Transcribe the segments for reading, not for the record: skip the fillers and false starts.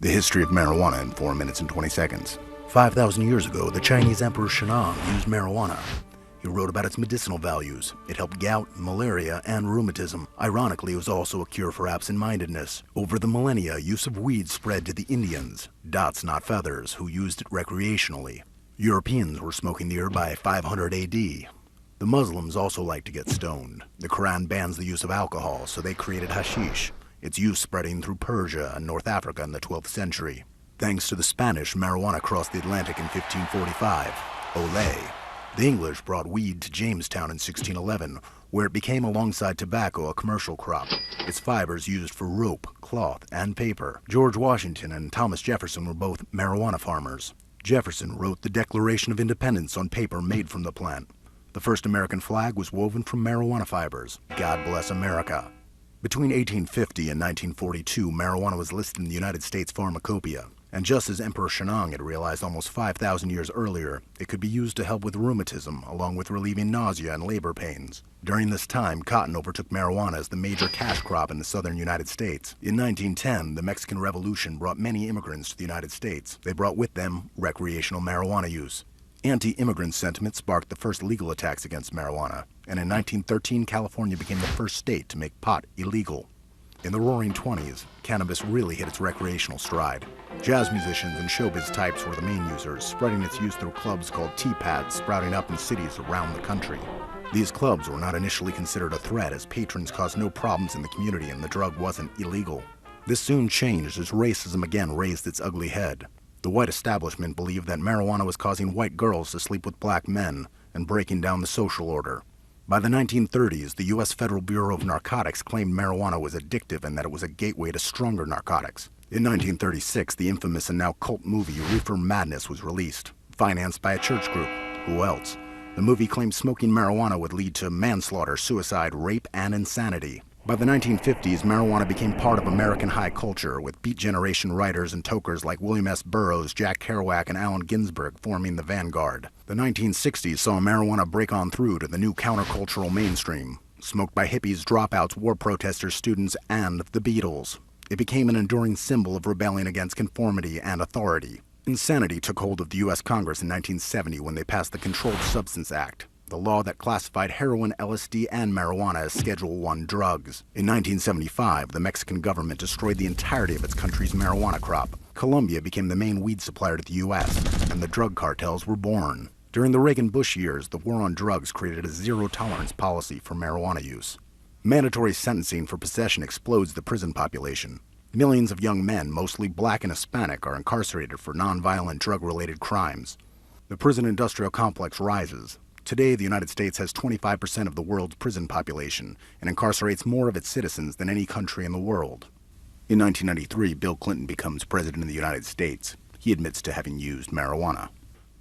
The history of marijuana in 4 minutes and 20 seconds. 5,000 years ago, the Chinese Emperor Shennong used marijuana. He wrote about its medicinal values. It helped gout, malaria, and rheumatism. Ironically, it was also a cure for absent-mindedness. Over the millennia, use of weed spread to the Indians, dots not feathers, who used it recreationally. Europeans were smoking the herb by 500 AD. The Muslims also like to get stoned. The Quran bans the use of alcohol, so they created hashish, its use spreading through Persia and North Africa in the 12th century. Thanks to the Spanish, marijuana crossed the Atlantic in 1545. Olé. The English brought weed to Jamestown in 1611, where it became alongside tobacco a commercial crop. Its fibers used for rope, cloth, and paper. George Washington and Thomas Jefferson were both marijuana farmers. Jefferson wrote the Declaration of Independence on paper made from the plant. The first American flag was woven from marijuana fibers. God bless America. Between 1850 and 1942, marijuana was listed in the United States Pharmacopoeia. And just as Emperor Shennong had realized almost 5,000 years earlier, it could be used to help with rheumatism, along with relieving nausea and labor pains. During this time, cotton overtook marijuana as the major cash crop in the southern United States. In 1910, the Mexican Revolution brought many immigrants to the United States. They brought with them recreational marijuana use. Anti-immigrant sentiment sparked the first legal attacks against marijuana, and in 1913, California became the first state to make pot illegal. In the Roaring '20s, cannabis really hit its recreational stride. Jazz musicians and showbiz types were the main users, spreading its use through clubs called tea-pads sprouting up in cities around the country. These clubs were not initially considered a threat, as patrons caused no problems in the community and the drug wasn't illegal. This soon changed as racism again raised its ugly head. The white establishment believed that marijuana was causing white girls to sleep with black men and breaking down the social order. By the 1930s, the U.S. Federal Bureau of Narcotics claimed marijuana was addictive and that it was a gateway to stronger narcotics. In 1936, the infamous and now cult movie Reefer Madness was released, financed by a church group. Who else? The movie claimed smoking marijuana would lead to manslaughter, suicide, rape, and insanity. By the 1950s, marijuana became part of American high culture, with Beat Generation writers and tokers like William S. Burroughs, Jack Kerouac, and Allen Ginsberg forming the vanguard. The 1960s saw marijuana break on through to the new countercultural mainstream, smoked by hippies, dropouts, war protesters, students, and the Beatles. It became an enduring symbol of rebelling against conformity and authority. Insanity took hold of the U.S. Congress in 1970 when they passed the Controlled Substance Act, the law that classified heroin, LSD, and marijuana as Schedule I drugs. In 1975, the Mexican government destroyed the entirety of its country's marijuana crop. Colombia became the main weed supplier to the U.S., and the drug cartels were born. During the Reagan-Bush years, the war on drugs created a zero-tolerance policy for marijuana use. Mandatory sentencing for possession explodes the prison population. Millions of young men, mostly black and Hispanic, are incarcerated for nonviolent drug-related crimes. The prison industrial complex rises. Today, the United States has 25% of the world's prison population and incarcerates more of its citizens than any country in the world. In 1993, Bill Clinton becomes president of the United States. He admits to having used marijuana.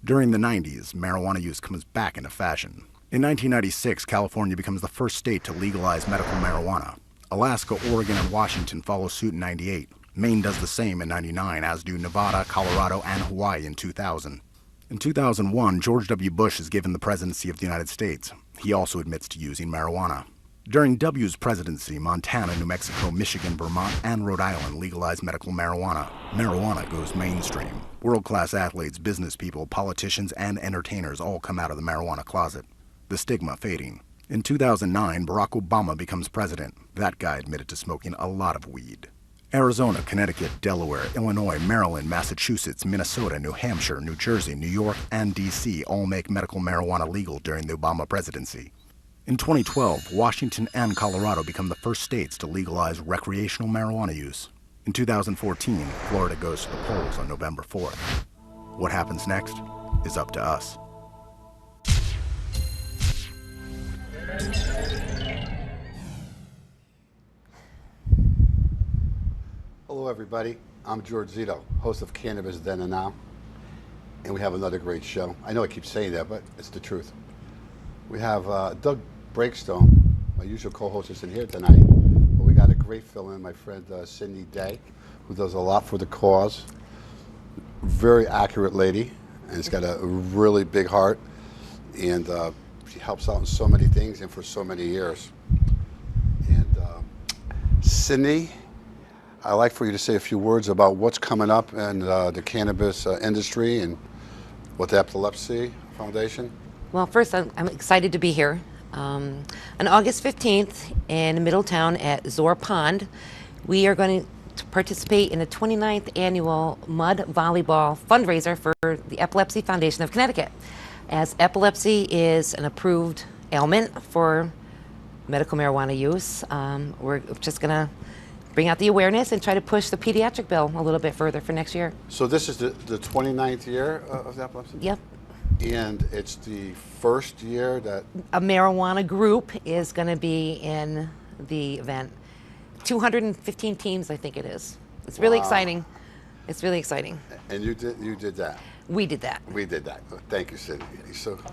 During the 90s, marijuana use comes back into fashion. In 1996, California becomes the first state to legalize medical marijuana. Alaska, Oregon, and Washington follow suit in 98. Maine does the same in 99, as do Nevada, Colorado, and Hawaii in 2000. In 2001, George W. Bush is given the presidency of the United States. He also admits to using marijuana. During W's presidency, Montana, New Mexico, Michigan, Vermont, and Rhode Island legalized medical marijuana. Marijuana goes mainstream. World-class athletes, business people, politicians, and entertainers all come out of the marijuana closet. The stigma fading. In 2009, Barack Obama becomes president. That guy admitted to smoking a lot of weed. Arizona, Connecticut, Delaware, Illinois, Maryland, Massachusetts, Minnesota, New Hampshire, New Jersey, New York, and D.C. all make medical marijuana legal during the Obama presidency. In 2012, Washington and Colorado become the first states to legalize recreational marijuana use. In 2014, Florida goes to the polls on November 4th. What happens next is up to us. Hello everybody, I'm George Zito, host of Cannabis Then and Now, and we have another great show. I know I keep saying that, but it's the truth. We have Doug Breakstone, my usual co-host, isn't here tonight, but we got a great fill-in, my friend Cindy Day, who does a lot for the cause. Very accurate lady, and it's got a really big heart, and she helps out in so many things and for so many years. And Cindy, I'd like for you to say a few words about what's coming up in the cannabis industry and with the Epilepsy Foundation. Well, first, I'm excited to be here. On August 15th in Middletown at Zor Pond, we are going to participate in the 29th annual mud volleyball fundraiser for the Epilepsy Foundation of Connecticut. As epilepsy is an approved ailment for medical marijuana use, we're just going to bring out the awareness and try to push the pediatric bill a little bit further for next year. So this is the 29th year of the epilepsy? Yep. And it's the first year that... A marijuana group is going to be in the event. 215 teams, I think it is. It's really exciting. It's really exciting. And you did that? We did that. We did that. Thank you, Cindy. You're so cool.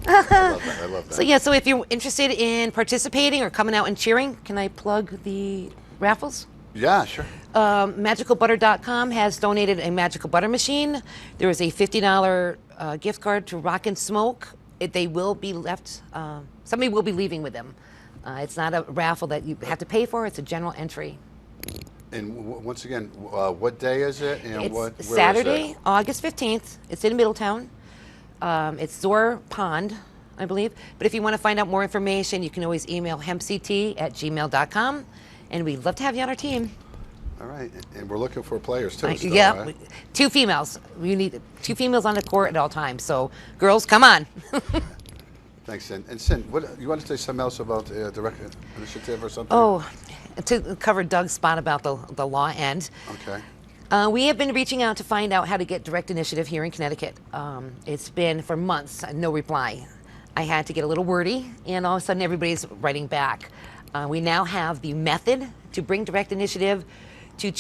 I love that. I love that. So yeah, so if you're interested in participating or coming out and cheering, can I plug the raffles? Yeah, sure. MagicalButter.com has donated a magical butter machine. There is a $50 gift card to Rock and Smoke. They will be left, somebody will be leaving with them. It's not a raffle that you have to pay for, it's a general entry. And once again, what day is it? And It's where Saturday, is it? August 15th. It's in Middletown. It's Zor Pond, I believe. But if you want to find out more information, you can always email hempct@gmail.com. And we'd love to have you on our team. All right, and we're looking for players too. Still, Yeah, right? 2 females. We need 2 females on the court at all times. So, girls, come on. Thanks, Sin. And Sin, what you want to say something else about the direct initiative or something? Oh, to cover Doug's spot about the law end. Okay. We have been reaching out to find out how to get direct initiative here in Connecticut. It's been for months, no reply. I had to get a little wordy, and all of a sudden everybody's writing back. We now have the method to bring direct initiative to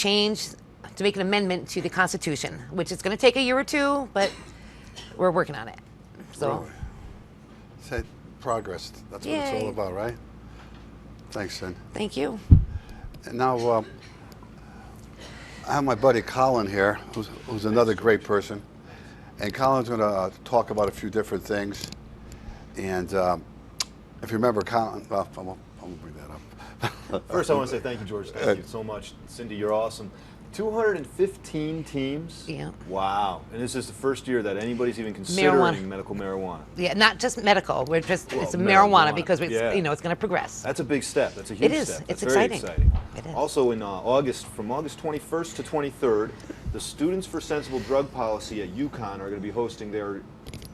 make an amendment to the Constitution, which is going to take a year or 2, but we're working on it. So, Really? Say progress. That's what it's all about, right? Thanks, Sin. Thank you. And now, I have my buddy Colin here, who's another great person. And Colin's going to talk about a few different things. And if you remember, Colin, well, I'm going to bring that up. First, I want to say thank you, George. Thank you so much. Cindy, you're awesome. 215 teams? Yeah. Wow. And this is the first year that anybody's even considering medical marijuana. Yeah, not just medical. We're just, Well, it's marijuana because it's, yeah. it's going to progress. That's a big step. That's a huge It is. step. It's That's very exciting. exciting. It is. Also in August, from August 21st to 23rd, the Students for Sensible Drug Policy at UConn are going to be hosting their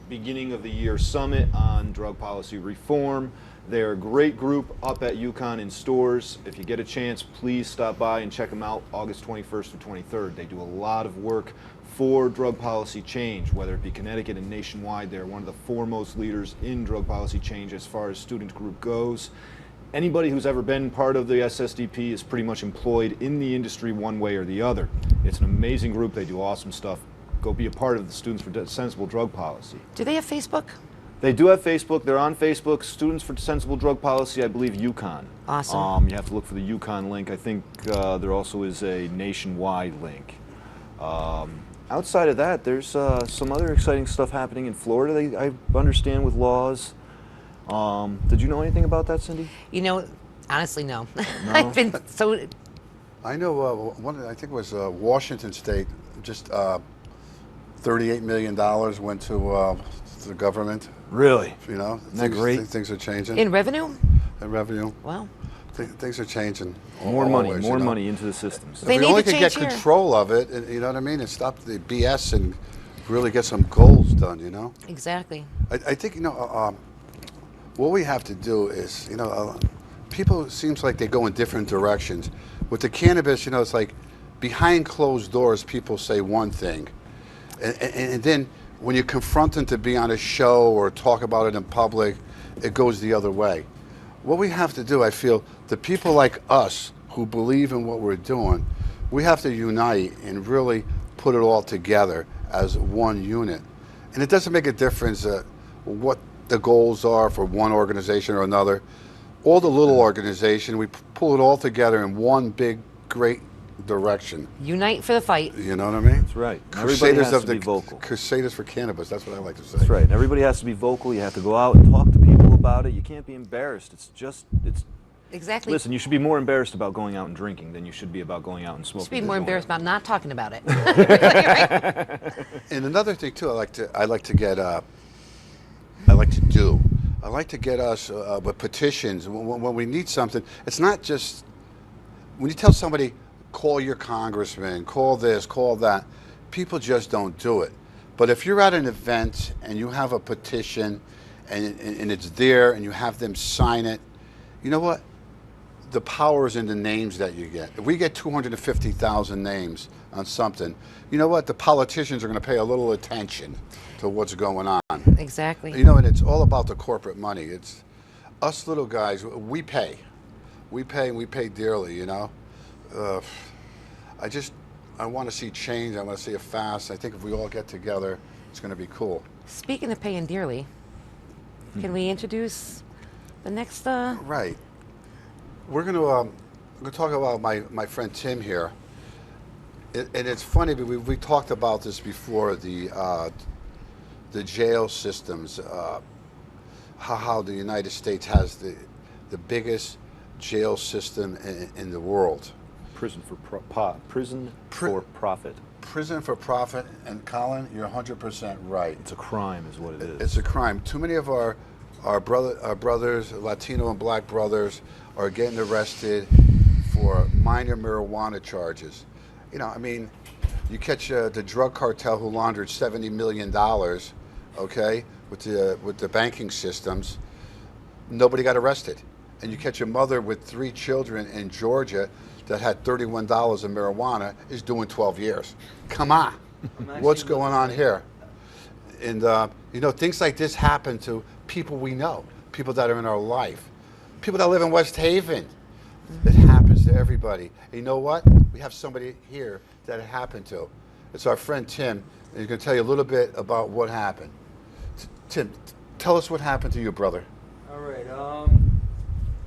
beginning of the year summit on drug policy reform. They're a great group up at UConn in stores. If you get a chance, please stop by and check them out August 21st to 23rd. They do a lot of work for drug policy change, whether it be Connecticut and nationwide. They're one of the foremost leaders in drug policy change as far as student group goes. Anybody who's ever been part of the SSDP is pretty much employed in the industry one way or the other. It's an amazing group. They do awesome stuff. Go be a part of the Students for Sensible Drug Policy. Do they have Facebook? They do have Facebook. They're on Facebook. Students for Sensible Drug Policy, I believe UConn. Awesome. You have to look for the UConn link. I think there also is a nationwide link. Outside of that, there's some other exciting stuff happening in Florida, I understand, with laws. Did you know anything about that, Cindy? You know, honestly, no. No? I've been so... I know I think it was Washington State, just $38 million went to the government. Really? You know, Isn't that great? Things are changing. In revenue? In revenue. Wow. Things are changing. More money, always, more you know. money into the systems. They If we need only to could get change here. control of it, you know what I mean, and stop the BS and really get some goals done, you know? Exactly. I think, you know, what we have to do is, you know, people, it seems like they go in different directions. With the cannabis, you know, it's like behind closed doors, people say one thing. And then when you confront them to be on a show or talk about it in public, it goes the other way. What we have to do, I feel, the people like us who believe in what we're doing, we have to unite and really put it all together as one unit. And it doesn't make a difference what the goals are for one organization or another. All the little organization, we pull it all together in one big, great direction. Unite for the fight. You know what I mean? That's right. Everybody has to be vocal. Crusaders for cannabis, that's what I like to say. That's right. And everybody has to be vocal. You have to go out and talk to people about it. You can't be embarrassed. Exactly. Listen, you should be more embarrassed about going out and drinking than you should be about going out and You smoking. should be more embarrassed about not talking about it. And another thing too, I like to get I like to do. I like to get us with petitions when we need something. It's not just when you tell somebody, call your congressman, call this, call that. People just don't do it. But if you're at an event and you have a petition and it's there and you have them sign it, you know what? The power is in the names that you get. If we get 250,000 names on something, you know what? The politicians are going to pay a little attention to what's going on. Exactly. You know, and it's all about the corporate money. It's us little guys. We pay, and we pay dearly. You know, I want to see change. I want to see it fast. I think if we all get together, it's going to be cool. Speaking of paying dearly, can we introduce the next? Right. We're going to talk about my friend Tim here. And it's funny, but we talked about this before, the jail systems, how the United States has the biggest jail system in the world. Prison for profit. Prison for profit, and Colin, you're 100% right. It's a crime, is what it is. It's a crime. Too many of our brothers, Latino and black brothers, are getting arrested for minor marijuana charges. You know, I mean, you catch the drug cartel who laundered $70 million, okay, with the banking systems. Nobody got arrested. And you catch a mother with 3 children in Georgia that had $31 of marijuana is doing 12 years. Come on. What's going on here? And, you know, things like this happen to people we know, people that are in our life, people that live in West Haven. It happens to everybody. And you know what? We have somebody here that it happened to. It's our friend Tim, and he's going to tell you a little bit about what happened. Tim, tell us what happened to your brother. All right.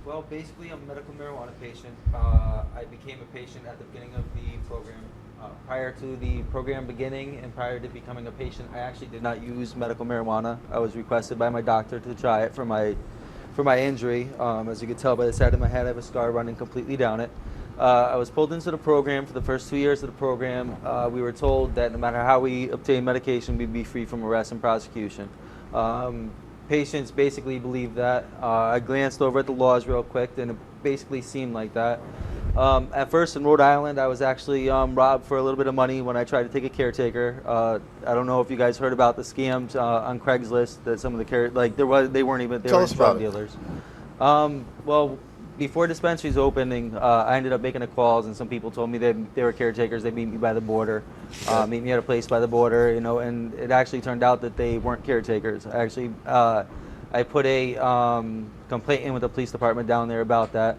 Well, basically, I'm a medical marijuana patient. I became a patient at the beginning of the program. Prior to the program beginning and prior to becoming a patient, I actually did not use medical marijuana. I was requested by my doctor to try it for my injury. As you can tell by the side of my head, I have a scar running completely down it. I was pulled into the program for the first 2 years of the program. We were told that no matter how we obtain medication, we'd be free from arrest and prosecution. Patients basically believe that. I glanced over at the laws real quick, and it basically seemed like that. At first in Rhode Island, I was actually robbed for a little bit of money when I tried to take a caretaker. I don't know if you guys heard about the scams on Craigslist that some of the they weren't drug dealers. Well, before dispensaries opening, I ended up making the calls, and some people told me they were caretakers. They meet me by the border, meet me at a place by the border, you know, and it actually turned out that they weren't caretakers. I put a complaint in with the police department down there about that.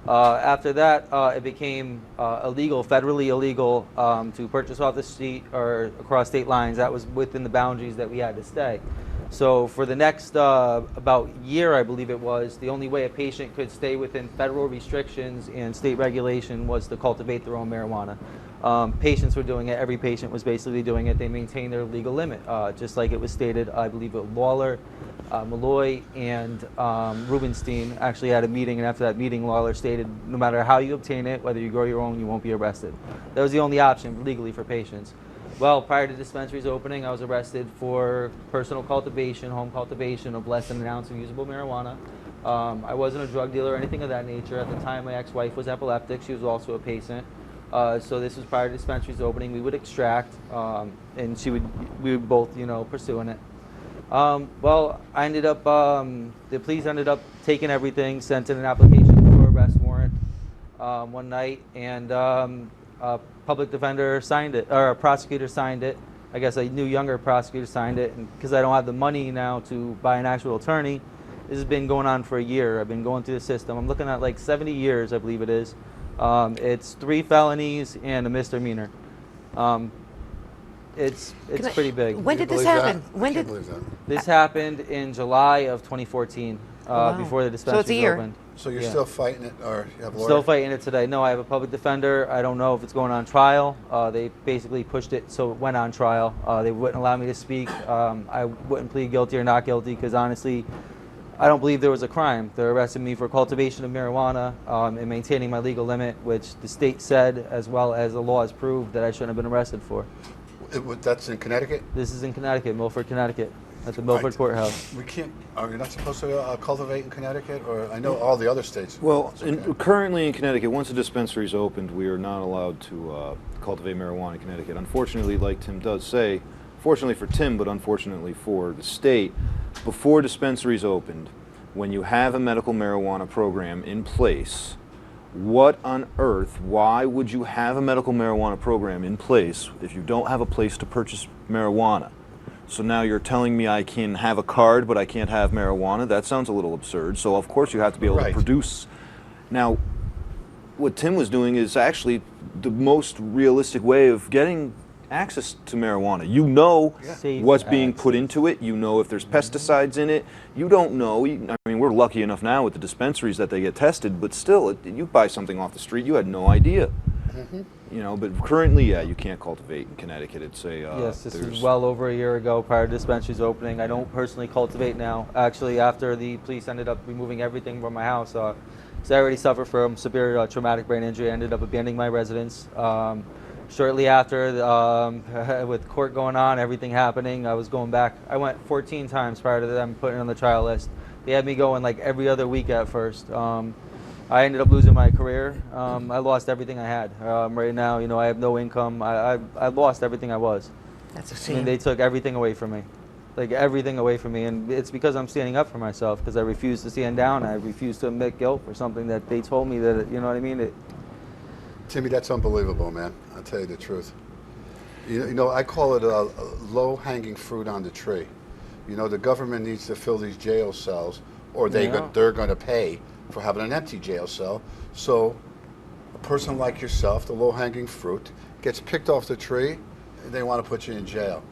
After that, it became illegal, federally illegal, to purchase off the street or across state lines. That was within the boundaries that we had to stay. So for the next about year, I believe it was, the only way a patient could stay within federal restrictions and state regulation was to cultivate their own marijuana. Patients were doing it. Every patient was basically doing it. They maintained their legal limit, just like it was stated. I believe it Lawler, Malloy, and Rubenstein actually had a meeting, and after that meeting, Lawler stated, no matter how you obtain it, whether you grow your own, you won't be arrested. That was the only option legally for patients. Well, prior to dispensaries opening, I was arrested for personal cultivation, home cultivation of less than an ounce of usable marijuana. I wasn't a drug dealer or anything of that nature. At the time, my ex-wife was epileptic. She was also a patient. So this was prior to dispensaries opening. We would extract, and we would both, you know, pursuing it. Well, I ended up, the police ended up taking everything, sent in an application for arrest warrant one night, and a public defender signed it, or a prosecutor signed it. I guess a new younger prosecutor signed it, and because I don't have the money now to buy an actual attorney, this has been going on for a year. I've been going through the system. I'm looking at like 70 years, I believe it is. It's 3 felonies and a misdemeanor. It's pretty big. When did this happen? When did This happened in July of 2014, Wow. before the dispensaries So it's a year. opened. So you're Yeah. still fighting it, or you have a lawyer? Still fighting it today. No, I have a public defender. I don't know if it's going on trial. They basically pushed it so it went on trial. They wouldn't allow me to speak. I wouldn't plead guilty or not guilty because honestly, I don't believe there was a crime. They arrested me for cultivation of marijuana and maintaining my legal limit, which the state said, as well as the law has proved, that I shouldn't have been arrested for. That's in Connecticut? This is in Connecticut, Milford, Connecticut, at the Milford Right. Courthouse. We can't, are we not supposed to cultivate in Connecticut? Or I know all the other states. Well, it's okay. currently in Connecticut, once a dispensary is opened, we are not allowed to cultivate marijuana in Connecticut. Unfortunately, like Tim does say, fortunately for Tim, but unfortunately for the state, before dispensaries opened, when you have a medical marijuana program in place, what on earth, why would you have a medical marijuana program in place if you don't have a place to purchase marijuana? So now you're telling me I can have a card, but I can't have marijuana? That sounds a little absurd. So of course you have to be able Right. to produce. Now, what Tim was doing is actually the most realistic way of getting access to marijuana. You know Safe what's being put access. into it. You know if there's pesticides in it. You don't know. I mean, we're lucky enough now with the dispensaries that they get tested, but still, you buy something off the street, you had no idea. You know, but currently, yeah, you can't cultivate in Connecticut. It's a Yes, this was there's- well over a year ago prior to dispensaries opening. I don't personally cultivate now. Actually, after the police ended up removing everything from my house, so I already suffered from severe traumatic brain injury. I ended up abandoning my residence. Shortly after, with court going on, everything happening, I was going back. I went 14 times prior to them putting it on the trial list. They had me going like every other week at first. I ended up losing my career. I lost everything I had. Right now, you know, I have no income. I lost everything I was. That's a I mean, shame. they took everything away from me. Like everything away from me. And it's because I'm standing up for myself, because I refuse to stand down. I refuse to admit guilt for something that they told me that, you know what I mean? Timmy, that's unbelievable, man. I'll tell you the truth. You know, I call it a low-hanging fruit on the tree. You know, the government needs to fill these jail cells, or Yeah. they're going to pay for having an empty jail cell. So a person like yourself, the low-hanging fruit, gets picked off the tree, and they want to put you in jail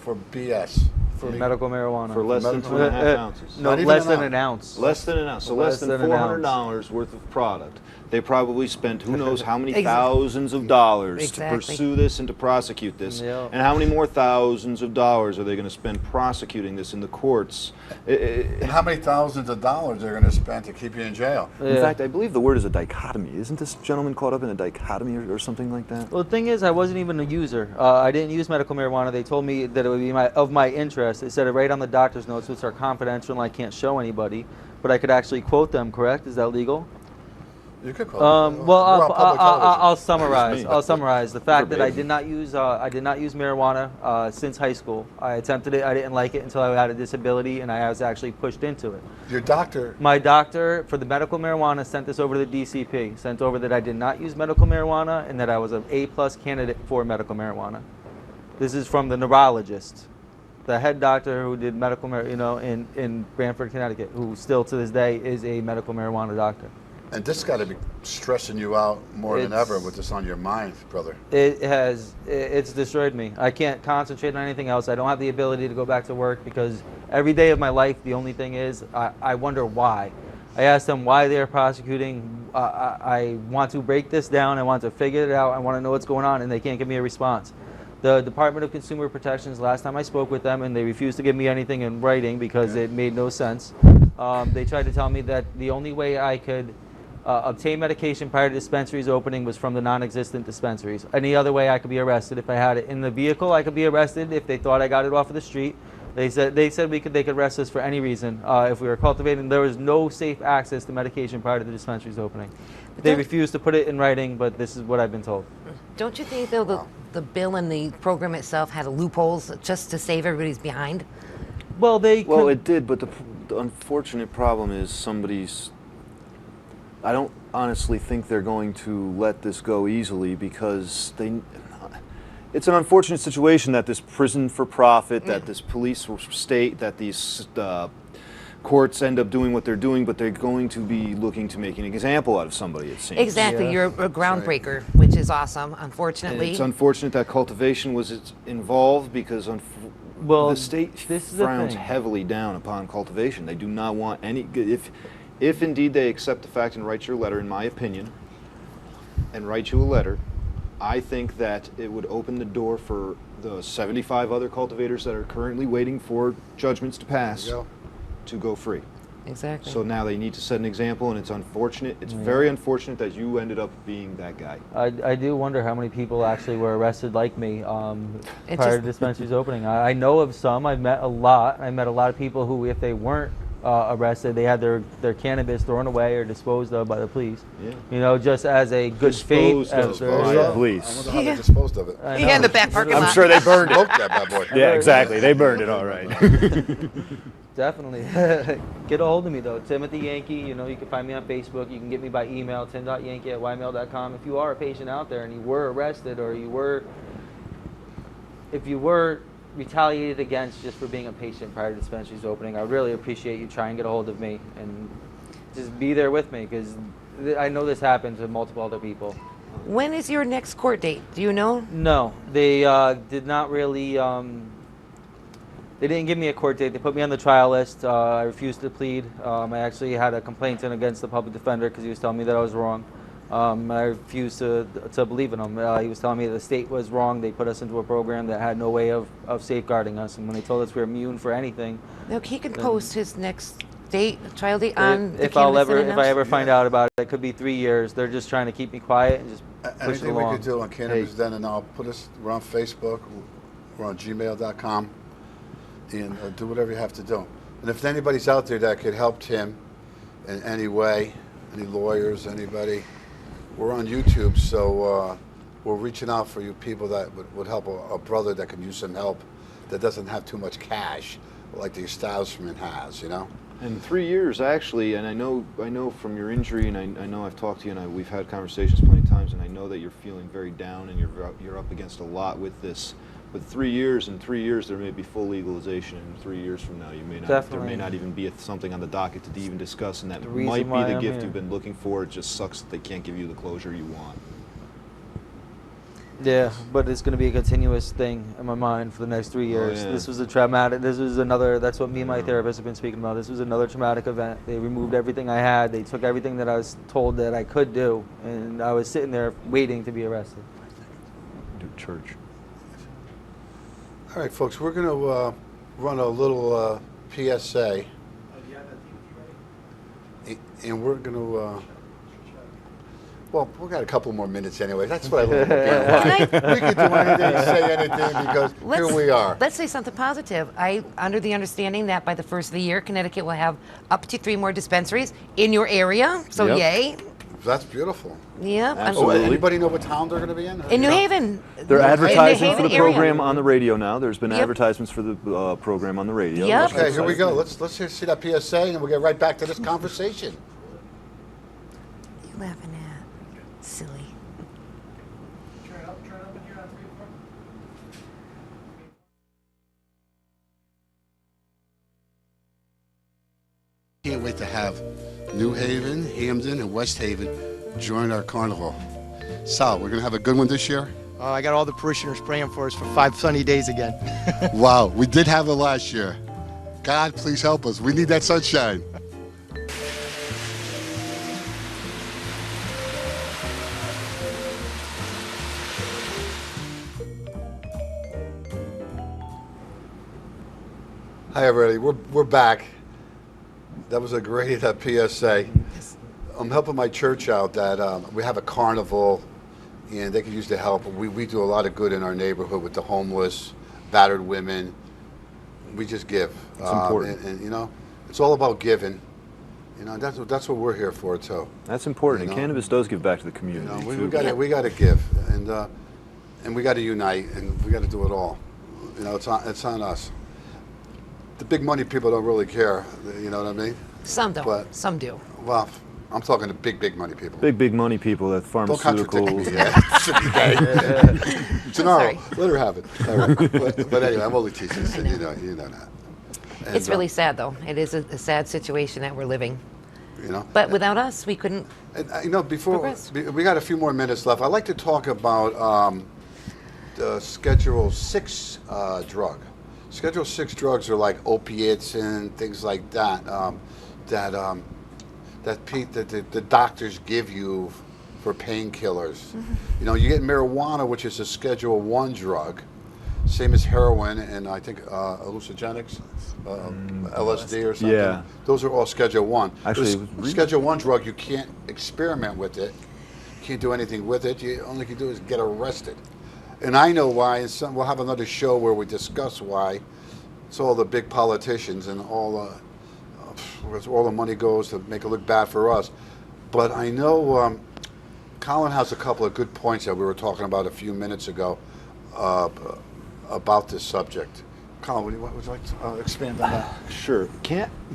for BS. For medical marijuana. for less than medical- 2.5 ounces. No, Not even less an than ounce. an ounce. Less than an ounce. So less than an ounce. $400 worth of product. They probably spent who knows how many Exactly. thousands of dollars Exactly. to pursue this and to prosecute this. Yeah. And how many more thousands of dollars are they going to spend prosecuting this in the courts? And how many thousands of dollars they're going to spend to keep you in jail? In Yeah. fact, I believe the word is a dichotomy. Isn't this gentleman caught up in a dichotomy or something like that? Well, the thing is, I wasn't even a user. I didn't use medical marijuana. They told me that it would be of my interest. They said it right on the doctor's notes, which are confidential and I can't show anybody. But I could actually quote them, correct? Is that legal? You could call Well, it. We're on public television. I'll summarize. me. I'll summarize the fact that I Verbatim. did not use marijuana since high school. I attempted it. I didn't like it until I had a disability, and I was actually pushed into it. Your doctor, My doctor for the medical marijuana sent this over to the DCP. Sent over that I did not use medical marijuana and that I was an A+ candidate for medical marijuana. This is from the neurologist, the head doctor who did medical, in Branford, Connecticut, who still to this day is a medical marijuana doctor. and this got to be stressing you out more than It's- ever with this on your mind, brother. It's destroyed me. I can't concentrate on anything else. I don't have the ability to go back to work because every day of my life, the only thing is I wonder why. I asked them why they're prosecuting. I want to break this down. I want to figure it out. I want to know what's going on, and they can't give me a response. The Department of Consumer Protections, last time I spoke with them, and they refused to give me anything in writing because it made no sense. They tried to tell me that the only way I could obtain medication prior to dispensaries opening was from the non-existent dispensaries. Any other way I could be arrested if I had it in the vehicle. I could be arrested if they thought I got it off of the street. They said they could arrest us for any reason if we were cultivating. There was no safe access to medication prior to the dispensaries opening. They don't- refused to put it in writing, but this is what I've been told. Don't you think, though, the bill and the program itself had loopholes just to save everybody's behind? Well, Well, it did, but the unfortunate problem is I don't honestly think they're going to let this go easily because it's an unfortunate situation that this prison for profit, that this police state, that these courts end up doing what they're doing, but they're going to be looking to make an example out of somebody, it seems. Exactly. Yeah. You're a groundbreaker, which is awesome. And Unfortunately, it's unfortunate that cultivation was involved because Well, the state this is the frowns thing. heavily down upon cultivation. They do not want any. If indeed they accept the fact and write your letter, in my opinion, and write you a letter, I think that it would open the door for the 75 other cultivators that are currently waiting for judgments to pass There you go. to go free. Exactly. So now they need to set an example, and it's unfortunate. It's very unfortunate that you ended up being that guy. I do wonder how many people actually were arrested like me It prior just- to dispensaries opening. I know of some. I've met a lot. I met a lot of people who, if they weren't arrested, they had their cannabis thrown away or disposed of by the police. Yeah. You know, just as a good faith. Disposed of As by yeah. the police. I wonder how Yeah. they disposed of it. I Yeah, in know. the back parking lot. I'm sure they burned it. Smoked that bad boy. Yeah, exactly. They burned it all right. Definitely. Get a hold of me though, Timothy Yankee. You know, you can find me on Facebook. You can get me by email, tim.yankee@ymail.com. If you are a patient out there and you were arrested, or if you were retaliated against just for being a patient prior to dispensaries opening, I really appreciate you trying to get a hold of me and just be there with me, because I know this happened to multiple other people. When is your next court date? Do you know? No, they did not really. They didn't give me a court date. They put me on the trial list. I refused to plead. I actually had a complaint in against the public defender because he was telling me that I was wrong. I refused to believe in him. He was telling me that the state was wrong. They put us into a program that had no way of safeguarding us. And when they told us we were immune for anything, No, he can post his next date, trial date on the if Cannabis Then and I Now. ever find out about it, it could be 3 years. They're just trying to keep me quiet and just push it Anything we along. could do on Cannabis Then and Now, we're on Facebook, we're on gmail.com, and do whatever you have to do. And if anybody's out there that could help Tim in any way, any lawyers, anybody, we're on YouTube, so we're reaching out for you people that would help a brother that could use some help, that doesn't have too much cash like the establishment has, you know? And 3 years, actually, and I know from your injury, and I know I've talked to you, and we've had conversations plenty of times, and I know that you're feeling very down, and you're up against a lot with this. But 3 years, in 3 years, there may be full legalization. In 3 years from now, there may not even be something on the docket to even discuss, and that The might reason be why the I'm gift here. you've been looking for. It just sucks that they can't give you the closure you want. Yeah, but it's going to be a continuous thing in my mind for the next 3 years. yeah. This was another, that's what me and my therapist have been speaking about. This was another traumatic event. They removed everything I had. They took everything that I was told that I could do, and I was sitting there waiting to be arrested. Do church. All right, folks, we're going to run a little PSA. And we're going to, well, we've got a couple more minutes anyway. That's what I love about Gambling. We can do anything, say anything, because here we are. Let's say something positive. Under the understanding that by the first of the year, Connecticut will have up to 3 more dispensaries in your area. So Yep. yay. That's beautiful. Yeah. Oh, anybody know what town they're going to be in? In New Haven. They're In the advertising for Haven the area. program on the radio now. There's been Yep. advertisements for the program on the radio. Yep. Okay, here we go. Let's see that PSA, and we'll get right back to this conversation. You laughing at? Silly. Can't wait to have New Haven, Hamden, and West Haven join our carnival. Sal, we're going to have a good one this year? I got all the parishioners praying for us for 5 sunny days again. Wow, we did have it last year. God, please help us. We need that sunshine. Hi, everybody. We're back. That was a great PSA. I'm helping my church out that we have a carnival, and they could use the help. We do a lot of good in our neighborhood with the homeless, battered women. We just give. It's important. And, you know, it's all about giving. You know, that's what we're here for too. That's important, You and know? cannabis does give back to the You community. know, too. we got to give, and we got to unite, and we got to do it all. You know, it's on us. The big money people don't really care. You know what I mean? Some don't. But- Some do. Well, I'm talking to big money people. Big money people, that Don't contradict me. pharmaceuticals. Yeah. Silly guy. Gennaro, sorry. let her have it. All right. But anyway, I'm only teasing. So you know that. And, It's really sad, though. It is a sad situation that we're living. You know. But without us, we couldn't. And, you know, before Progress. we got a few more minutes left, I'd like to talk about the Schedule 6 drug. Schedule 6 drugs are like opiates and things like that that the doctors give you for painkillers. You know, you get marijuana, which is a Schedule 1 drug. same as heroin and I think hallucinogenics, LSD or something. Yeah. Those are all Schedule 1. Actually, Schedule 1 drug, you can't experiment with it. You can't do anything with it. You only can do is get arrested. And I know why, and we'll have another show where we discuss why. It's all the big politicians and all the money goes to make it look bad for us. But I know Colin has a couple of good points that we were talking about a few minutes ago about this subject. Colin, would you like to expand on that? Sure.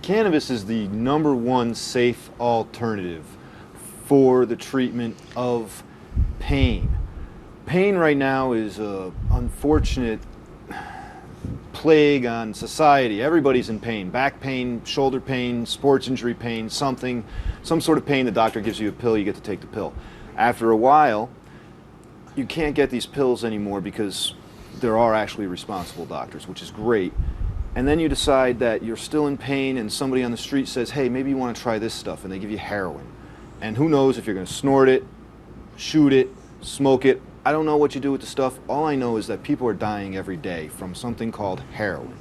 Cannabis is the #1 safe alternative for the treatment of pain. Pain right now is an unfortunate plague on society. Everybody's in pain. Back pain, shoulder pain, sports injury pain, some sort of pain. The doctor gives you a pill, you get to take the pill. After a while, you can't get these pills anymore because there are actually responsible doctors, which is great. And then you decide that you're still in pain and somebody on the street says, hey, maybe you want to try this stuff, and they give you heroin. And who knows if you're going to snort it, shoot it, smoke it. I don't know what you do with the stuff. All I know is that people are dying every day from something called heroin.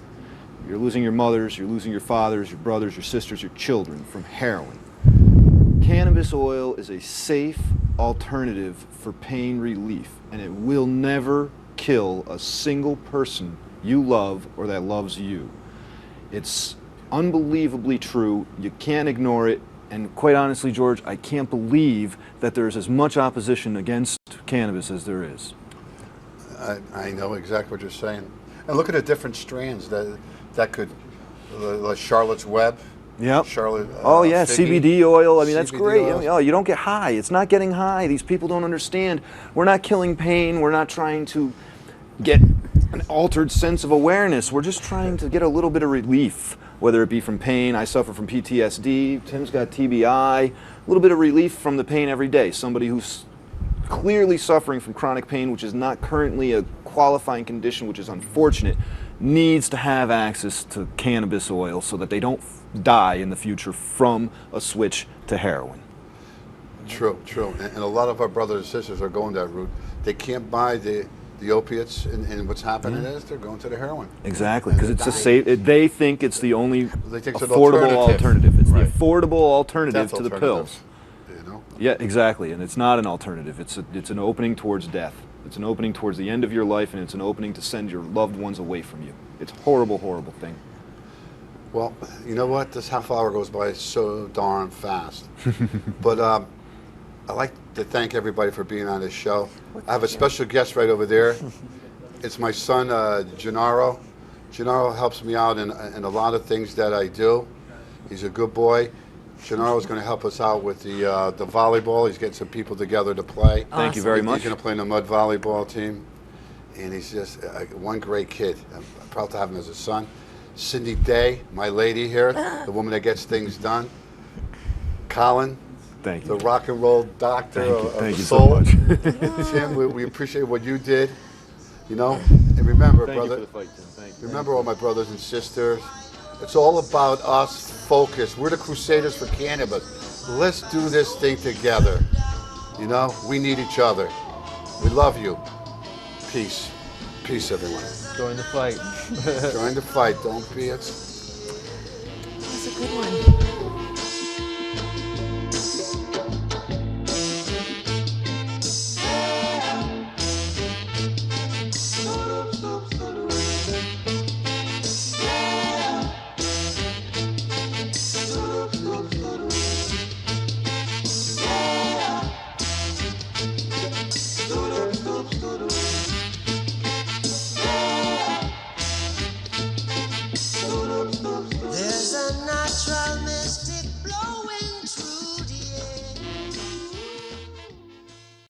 You're losing your mothers, you're losing your fathers, your brothers, your sisters, your children from heroin. Cannabis oil is a safe alternative for pain relief, and it will never kill a single person you love or that loves you. It's unbelievably true. You can't ignore it. And quite honestly, George, I can't believe that there's as much opposition against cannabis as there is. I know exactly what you're saying. And look at the different strands that could, like Charlotte's Web. Yep. Charlotte. Oh yeah, Figgy. CBD oil. I mean, that's CBD great. oil. I mean, oh, you don't get high. It's not getting high. These people don't understand. We're not killing pain. We're not trying to get an altered sense of awareness. We're just trying to get a little bit of relief, whether it be from pain. I suffer from PTSD. Tim's got TBI. A little bit of relief from the pain every day. Somebody who's clearly suffering from chronic pain, which is not currently a qualifying condition, which is unfortunate, needs to have access to cannabis oil so that they don't die in the future from a switch to heroin. True. And a lot of our brothers and sisters are going that route. They can't buy the opiates, and what's happening is they're going to the heroin. Exactly, because it's a safe. They think it's the only They think it's an affordable alternative. It's Right. the affordable alternative Death to the alternative, pills. You know? Yeah, exactly, and it's not an alternative. It's an opening towards death. It's an opening towards the end of your life, and it's an opening to send your loved ones away from you. It's a horrible, horrible thing. Well, you know what? This half hour goes by so darn fast. But I'd like to thank everybody for being on this show. I have a special guest right over there. It's my son, Gennaro. Gennaro helps me out in a lot of things that I do. He's a good boy. Gennaro is going to help us out with the volleyball. He's getting some people together to play. Thank you very much. He's going to play in the mud volleyball team. And he's just one great kid. I'm proud to have him as a son. Cindy Day, my lady here, the woman that gets things done. Colin, Thank you. the rock and roll doctor of Thank the you soul. so much. Tim, we appreciate what you did. You know, and remember, Thank you brother. for the fight, Tim. Thank you. Remember all my brothers and sisters. It's all about us focused. We're the crusaders for cannabis. Let's do this thing together. You know, we need each other. We love you. Peace. Peace, everyone. Join the fight. Join the fight. Don't be it.